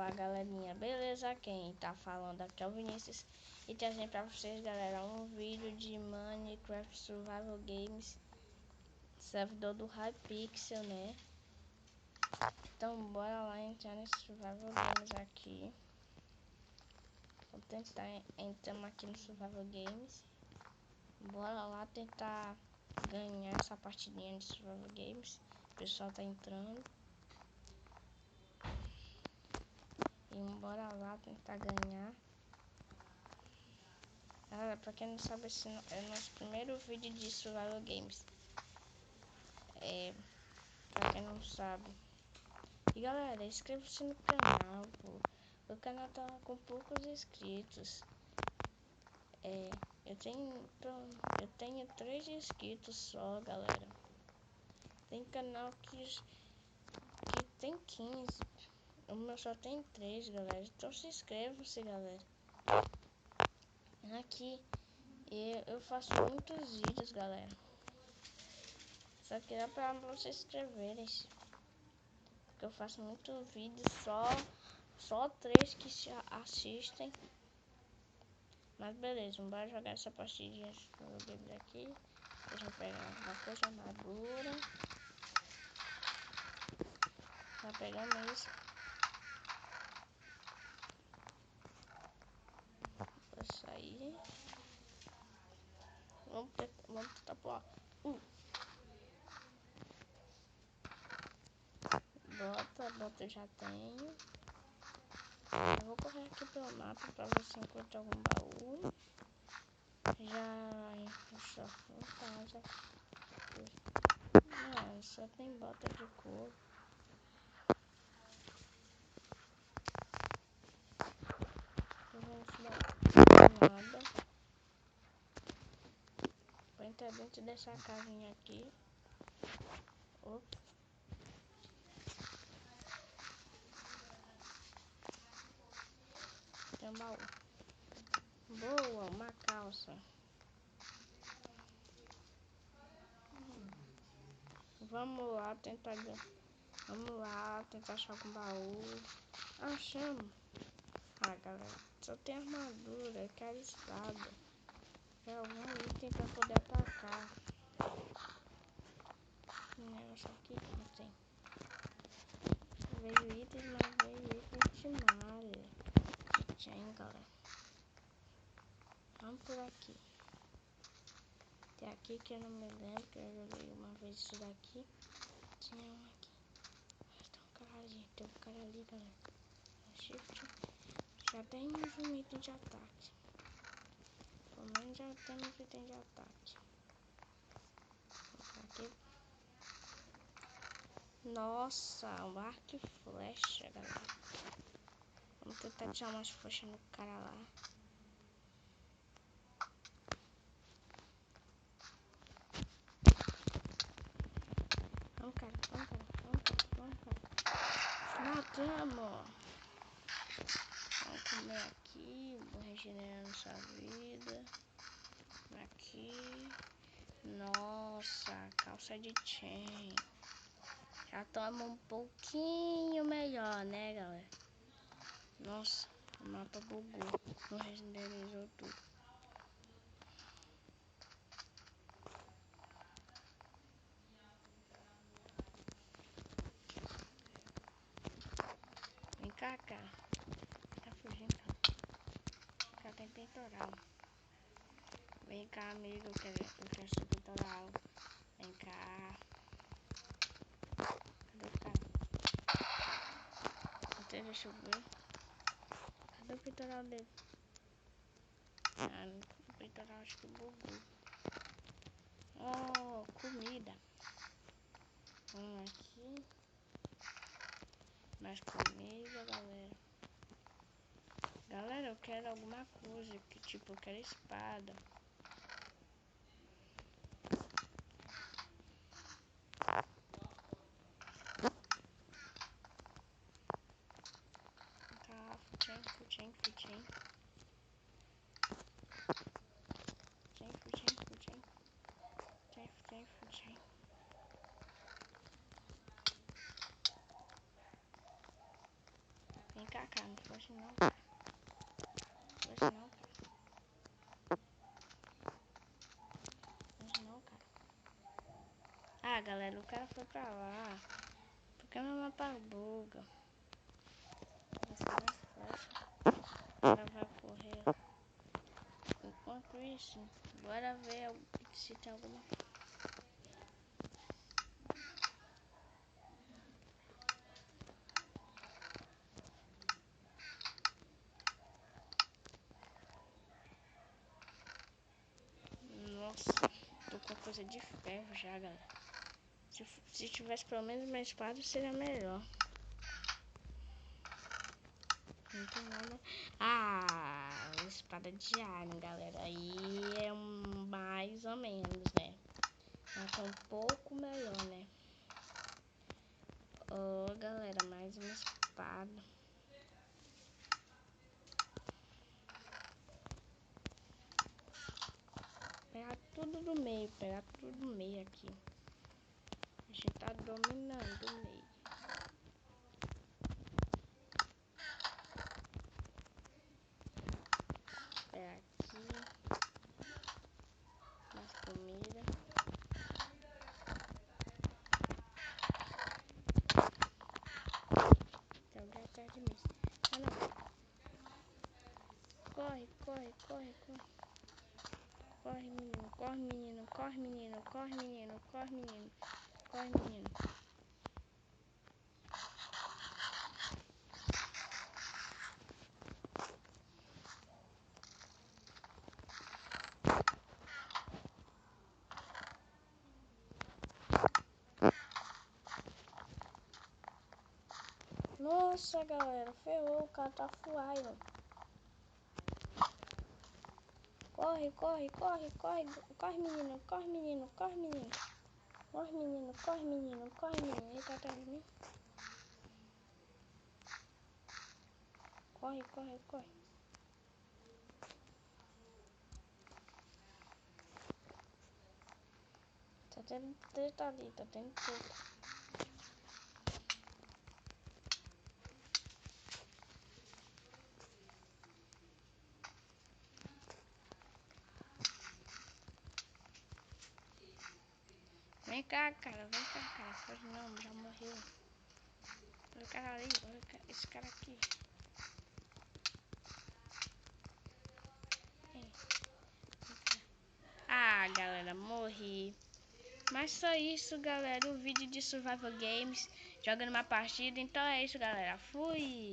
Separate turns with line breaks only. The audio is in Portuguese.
Fala galerinha, beleza? Quem tá falando aqui é o Vinícius e trazendo pra vocês, galera, um vídeo de Minecraft Survival Games, servidor do Hypixel, né? Então bora lá entrar nesse Survival Games aqui. Vou tentar entrar aqui no Survival Games. Bora lá tentar ganhar essa partidinha de Survival Games. O pessoal tá entrando. E bora lá tentar ganhar. Galera, pra quem não sabe, esse é o nosso primeiro vídeo de Survival Games. Pra quem não sabe. E galera, inscreva-se no canal, pô. O canal tá com poucos inscritos. Eu tenho 3 inscritos só, galera. Tem canal que tem 15. O meu só tem 3, galera. Então se inscreva-se, galera. Aqui eu faço muitos vídeos, galera. Só que dá pra vocês inscreverem. Porque eu faço muito vídeo, só 3 que se assistem. Mas beleza, bora jogar essa partidinha no game aqui. Deixa eu pegar uma coisa madura. Tá pegando isso. Vou sair. Vamos tentar pular. Bota eu já tenho. Eu vou correr aqui pelo mapa pra ver se encontro algum baú. Só casa. Não, só tem bota de couro. Nada. Vou entrar dentro dessa casinha aqui. Opa. Tem um baú. Boa, uma calça. Vamos lá tentar achar algum baú. Achamos. Galera, só tem armadura, eu quero espada. Quero algum item pra poder atacar. Um negócio aqui não tem. Eu vejo itens, mas vejo itens de malha. Tem, galera. Vamos por aqui. Tem aqui que eu não me lembro, que eu joguei uma vez isso daqui. Tinha um aqui. Tem um cara ali, galera. Shift. Já temos um item de ataque. Pelo menos já temos item de ataque. Aqui. Nossa, um arco e flecha, galera. Vamos tentar tirar umas flechas no cara lá. Vamos, cara. Matamos. Vamos comer aqui. Vou regenerar nossa vida. Aqui. Nossa, calça de chain. Já toma um pouquinho melhor, né, galera? Nossa, o mapa bugou. Não renderizou tudo. Vem cá, cara. Tá fugindo, cara. O cara tem peitoral. Vem cá, amigo. Eu quero seu peitoral. Vem cá. Cadê o cara? Até deixa eu ver. Cadê o peitoral dele? O peitoral acho que bugou. Oh, comida. Vamos aqui. Mais comida, galera. Galera, eu quero alguma coisa. Que tipo, eu quero espada. Futim. Vem cá, cara. Não foge não, cara. Foge não, cara. Foge não, cara. Ah, galera, o cara foi pra lá. Porque meu mapa buga. Vai ser mais fácil. Ela vai correr. Enquanto isso, bora ver se tem alguma. Nossa, tô com coisa de ferro já, galera. Se tivesse pelo menos uma espada, seria melhor. Não tem nada. Ah, uma espada de iron, galera. Aí é mais ou menos, né? Mas é um pouco melhor, né? Oh, galera, mais uma espada. Pegar tudo do meio, pegar tudo do meio aqui. A gente tá dominando o meio. Pegar aqui. Mais comida. Tem alguém atrás de mim. Ah, não. Corre, corre, corre, corre. Corre, menino, corre, menino, corre, menino, corre, menino, corre, menino, corre, menino. Nossa, galera, ferrou, o cara tá fuaindo. Corre, corre, corre, corre, corre, menino, corre, menino, corre, menino. Corre, menino, corre, menino, corre, menino. Ele tá atrás de mim. Corre, corre, corre. Tá tendo treta ali, tá tendo treta. Vem cá, cara, vem cá, cara. Foge não, já morreu. Olha o cara ali, olha esse cara aqui. Ah, galera, morri. Mas só isso, galera. O vídeo de Survival Games jogando uma partida. Então é isso, galera. Fui!